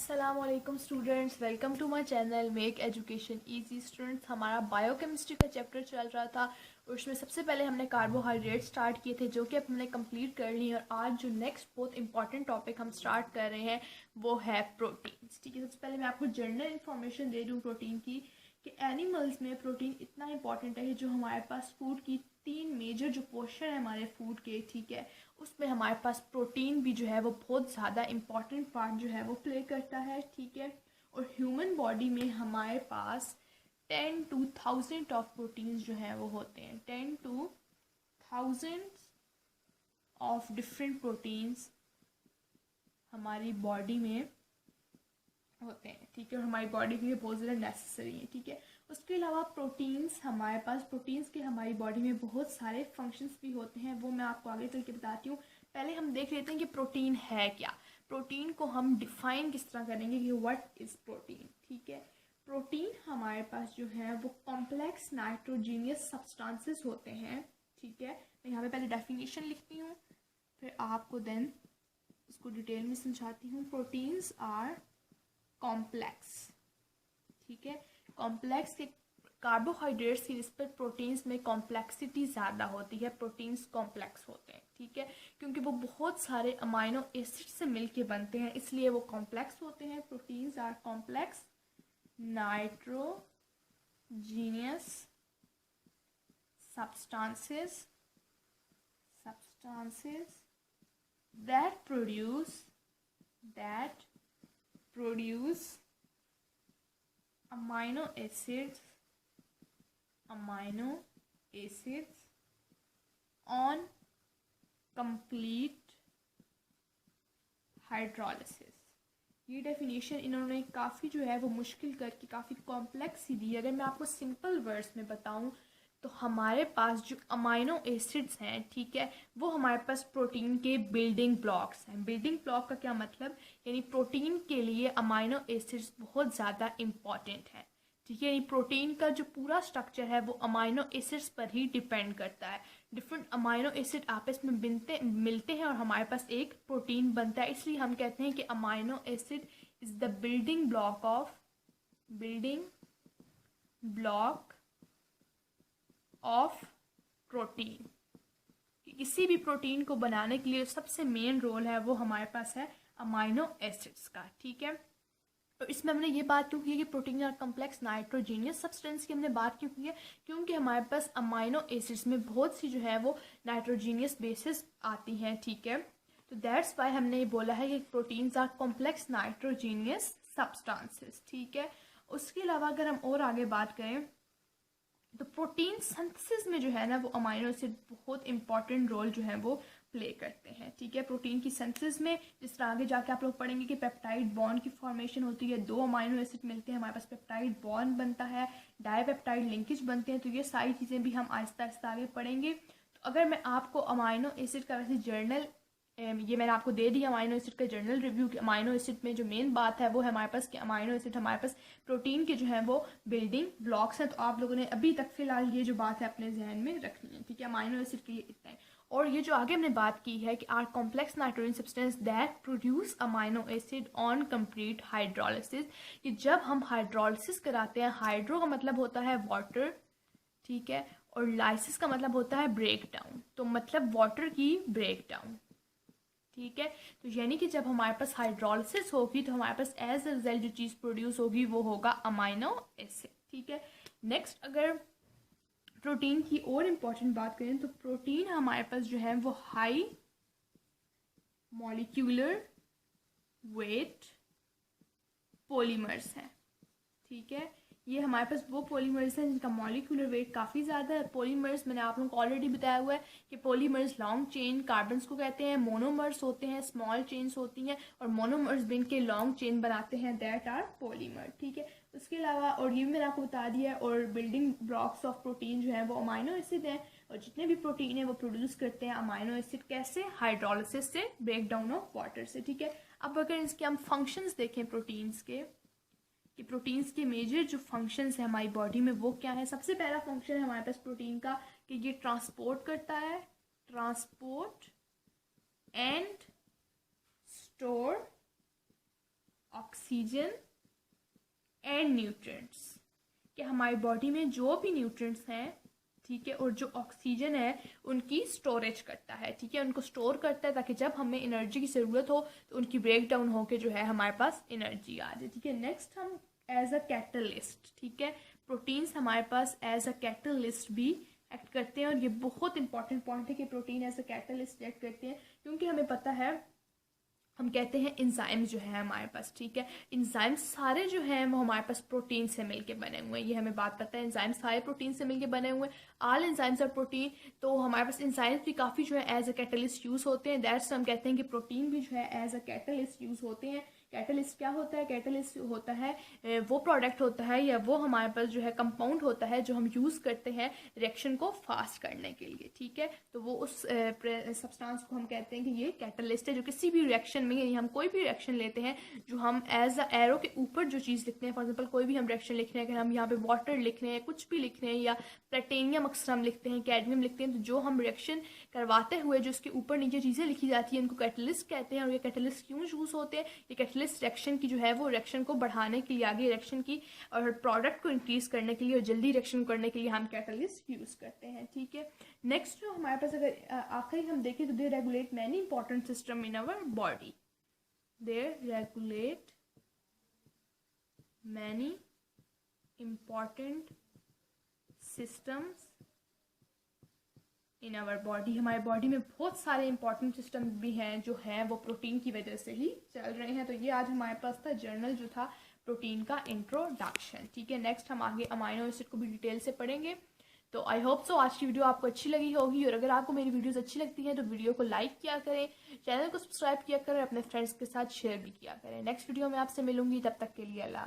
अस्सलाम वालेकुम students, welcome to my channel make education easy. Students, हमारा बायोकेमिस्ट्री का चैप्टर चल रहा था और उसमें सबसे पहले हमने कार्बोहाइड्रेट स्टार्ट किए थे जो कि अब हमने कंप्लीट कर ली। और आज जो नेक्स्ट बहुत इंपॉर्टेंट टॉपिक हम स्टार्ट कर रहे हैं वो है प्रोटीन्स। ठीक है, सबसे पहले मैं आपको जनरल इन्फॉर्मेशन दे दूँ प्रोटीन की कि एनिमल्स में प्रोटीन इतना इंपॉर्टेंट है जो हमारे पास फूड की तीन मेजर जो पोर्शन है हमारे फूड के, ठीक है, उसमें हमारे पास प्रोटीन भी जो है वो बहुत ज़्यादा इम्पॉर्टेंट पार्ट जो है वो प्ले करता है। ठीक है, और ह्यूमन बॉडी में हमारे पास 10 to 1000 ऑफ प्रोटीन्स जो है वो होते हैं। 10 to 1000 ऑफ डिफरेंट प्रोटीन्स हमारी बॉडी में होते हैं। ठीक है, और हमारी बॉडी के लिए बहुत ज़्यादा नेसेसरी है। ठीक है, उसके अलावा प्रोटीन्स हमारे पास प्रोटीन्स के हमारी बॉडी में बहुत सारे फंक्शंस भी होते हैं, वो मैं आपको आगे चल के बताती हूँ। पहले हम देख लेते हैं कि प्रोटीन है क्या। प्रोटीन को हम डिफाइन किस तरह करेंगे कि व्हाट इज़ प्रोटीन। ठीक है, प्रोटीन हमारे पास जो है वो कॉम्प्लेक्स नाइट्रोजीनियस सब्सटेंसेस होते हैं। ठीक है, मैं यहाँ पे पहले डेफिनेशन लिखती हूँ, फिर आपको देन उसको डिटेल में समझाती हूँ। Proteins are complex. ठीक है, कॉम्प्लेक्स के कार्बोहाइड्रेट्स की निस्बत प्रोटीन्स में कॉम्प्लेक्सिटी ज़्यादा होती है। प्रोटीन्स कॉम्प्लेक्स होते हैं। ठीक है, क्योंकि वो बहुत सारे अमाइनो एसिड से मिलके बनते हैं, इसलिए वो कॉम्प्लेक्स होते हैं। Proteins are complex nitrogenous substances that produce amino acids on complete hydrolysis। ये डेफिनेशन इन्होंने काफ़ी जो है वो मुश्किल करके काफ़ी कॉम्प्लेक्स ही दी। अगर मैं आपको सिंपल वर्ड्स में बताऊं तो हमारे पास जो अमाइनो एसिड्स हैं, ठीक है, वो हमारे पास प्रोटीन के बिल्डिंग ब्लॉक्स हैं। बिल्डिंग ब्लॉक का क्या मतलब, यानी प्रोटीन के लिए अमाइनो एसिड्स बहुत ज़्यादा इम्पॉर्टेंट है। ठीक है, यानी प्रोटीन का जो पूरा स्ट्रक्चर है वो अमाइनो एसिड्स पर ही डिपेंड करता है। डिफरेंट अमाइनो एसिड आपस में मिलते हैं और हमारे पास एक प्रोटीन बनता है। इसलिए हम कहते हैं कि amino acid is the building block of protein. किसी भी प्रोटीन को बनाने के लिए सबसे मेन रोल है वो हमारे पास है अमाइनो एसिड्स का। ठीक है, तो इसमें हमने ये बात क्यों की है कि प्रोटीन और कॉम्प्लेक्स नाइट्रोजीनियस सब्सटेंस की हमने बात क्यों की है, क्योंकि हमारे पास अमाइनो एसिड्स में बहुत सी जो है वो नाइट्रोजीनियस बेसिस आती हैं। ठीक है, तो दैट्स वाई हमने ये बोला है कि proteins are complex nitrogenous substances. ठीक है, उसके अलावा अगर हम और आगे बात करें तो प्रोटीन सिंथेसिस में जो है ना वो अमाइनो एसिड बहुत इंपॉर्टेंट रोल जो है वो प्ले करते हैं। ठीक है, प्रोटीन की सिंथेसिस में जिस तरह आगे जाके आप लोग पढ़ेंगे कि पेप्टाइड बॉन्ड की फॉर्मेशन होती है, दो अमाइनो एसिड मिलते हैं, हमारे पास पेप्टाइड बॉन्ड बनता है, डाईपेप्टाइड लिंकेज बनते हैं। तो ये सारी चीज़ें भी हम आहिस्ता आहिस्ता आगे पढ़ेंगे। तो अगर मैं आपको अमाइनो एसिड का वैसे जर्नल ये मैंने आपको दे दिया अमाइनो एसिड का जर्नल रिव्यू कि अमाइनो एसिड में जो मेन बात है वो है हमारे पास कि अमाइनो एसिड हमारे पास प्रोटीन के जो है वो बिल्डिंग ब्लॉक्स हैं। तो आप लोगों ने अभी तक फिलहाल ये जो बात है अपने जहन में रखनी है। ठीक है, अमाइनो एसिड के लिए इतना है। और ये जो आगे हमने बात की है कि are complex nitrogen substance that produce amino acid on complete hydrolysis, कि जब हम हाइड्रोलिसिस कराते हैं, हाइड्रो का मतलब होता है वाटर, ठीक है, और लाइसिस का मतलब होता है ब्रेक डाउन, तो मतलब वाटर की ब्रेक डाउन। ठीक है, तो यानी कि जब हमारे पास हाइड्रोलिसिस होगी तो हमारे पास एज अ रिजल्ट जो चीज़ प्रोड्यूस होगी वो होगा अमाइनो एसिड। ठीक है, नेक्स्ट अगर प्रोटीन की और इम्पॉर्टेंट बात करें तो प्रोटीन हमारे पास जो है वो हाई मॉलिक्यूलर वेट पॉलीमर्स हैं। ठीक है, ये हमारे पास वो पॉलीमर्स हैं जिनका मॉलिक्यूलर वेट काफ़ी ज़्यादा है। पॉलीमर्स मैंने आप लोगों को ऑलरेडी बताया हुआ है कि पॉलीमर्स लॉन्ग चेन कार्बन्स को कहते हैं, मोनोमर्स होते हैं, स्मॉल चेन्स होती हैं, और मोनोमर्स भी इनके लॉन्ग चेन बनाते हैं, दैट आर पॉलीमर। ठीक है, उसके अलावा और ये भी मैंने आपको बता दिया है, और बिल्डिंग ब्लॉक्स ऑफ प्रोटीन जो है वो अमाइनो एसिड हैं, और जितने भी प्रोटीन है वो प्रोड्यूस करते हैं अमाइनो एसिड कैसे, हाइड्रोलिसिस से, ब्रेक डाउन ऑफ वाटर से। ठीक है, अब अगर इसके हम फंक्शंस देखें प्रोटीन्स के, कि प्रोटीन्स के मेजर जो फंक्शंस हैं हमारी बॉडी में वो क्या है। सबसे पहला फंक्शन है हमारे पास प्रोटीन का कि ये ट्रांसपोर्ट करता है, transport and store oxygen and nutrients, कि हमारी बॉडी में जो भी न्यूट्रिएंट्स हैं, ठीक है, और जो ऑक्सीजन है उनकी स्टोरेज करता है, ठीक है, उनको स्टोर करता है ताकि जब हमें एनर्जी की ज़रूरत हो तो उनकी ब्रेक डाउन होकर जो है हमारे पास एनर्जी आ जाए, ठीक है। नेक्स्ट हम एज अ कैटलिस्ट, ठीक है, प्रोटीन्स हमारे पास एज अ कैटलिस्ट भी एक्ट करते हैं, और ये बहुत इंपॉर्टेंट पॉइंट है कि protein as a catalyst act करते हैं, क्योंकि हमें पता है, हम कहते हैं इंजाइम्स जो है हमारे पास, ठीक है, इंजाइम्स सारे जो हैं वो हमारे पास प्रोटीन से मिलके बने हुए हैं, ये हमें बात पता है, इंजाइम्स सारे प्रोटीन से मिलके बने हुए हैं, ऑल इंजाइम्स और प्रोटीन। तो हमारे पास इंजाइम्स भी काफ़ी जो है एज अ कैटलिस्ट यूज़ होते हैं, दैट्स हम कहते हैं कि प्रोटीन भी जो है एज अ कैटलिस्ट यूज़ होते हैं। कैटलिस्ट क्या होता है? कैटलिस्ट होता है वो प्रोडक्ट होता है या वो हमारे पास जो है कंपाउंड होता है जो हम यूज़ करते हैं रिएक्शन को फास्ट करने के लिए, ठीक है। तो वो उस सब्सटेंस को हम कहते हैं कि ये कैटलिस्ट है, जो किसी भी रिएक्शन में, यानी हम कोई भी रिएक्शन लेते हैं, जो हम एज अ एरो के ऊपर जो चीज़ लिखते हैं, फॉर एग्जाम्पल कोई भी हम रिएक्शन लिख रहे हैं, अगर हम यहाँ पे वाटर लिख रहे हैं, कुछ भी लिख रहे हैं, या प्लेटिनियम अक्सर हम लिखते हैं, कैडमियम लिखते हैं, तो जो हम रिएक्शन करवाते हुए जो उसके ऊपर नीचे चीज़ें लिखी जाती हैं उनको कैटलिस्ट कहते हैं। और ये कैटलिस्ट क्यों यूज़ होते हैं? ये कैटलिस्ट रिएक्शन की जो है वो रिएक्शन को बढ़ाने के लिए, आगे रिएक्शन की और प्रोडक्ट को इंक्रीज करने के लिए और जल्दी रिएक्शन करने के लिए हम कैटलिस्ट यूज़ करते हैं, ठीक है। नेक्स्ट जो हमारे पास अगर आखिरी हम देखें तो they regulate many important system in our body, they regulate many important systems in our body. हमारे बॉडी में बहुत सारे इंपॉर्टेंट सिस्टम भी हैं जो हैं वो प्रोटीन की वजह से ही चल रहे हैं। तो ये आज हमारे पास था जर्नल जो था प्रोटीन का इंट्रोडक्शन, ठीक है। नेक्स्ट हम आगे अमाइनो एसिड को भी डिटेल से पढ़ेंगे। तो आई होप सो आज की वीडियो आपको अच्छी लगी होगी, और अगर आपको मेरी वीडियोस अच्छी लगती हैं तो वीडियो को लाइक किया करें, चैनल को सब्सक्राइब किया करें, अपने फ्रेंड्स के साथ शेयर भी किया करें। नेक्स्ट वीडियो में आपसे मिलूंगी, तब तक के लिए अल्लाह।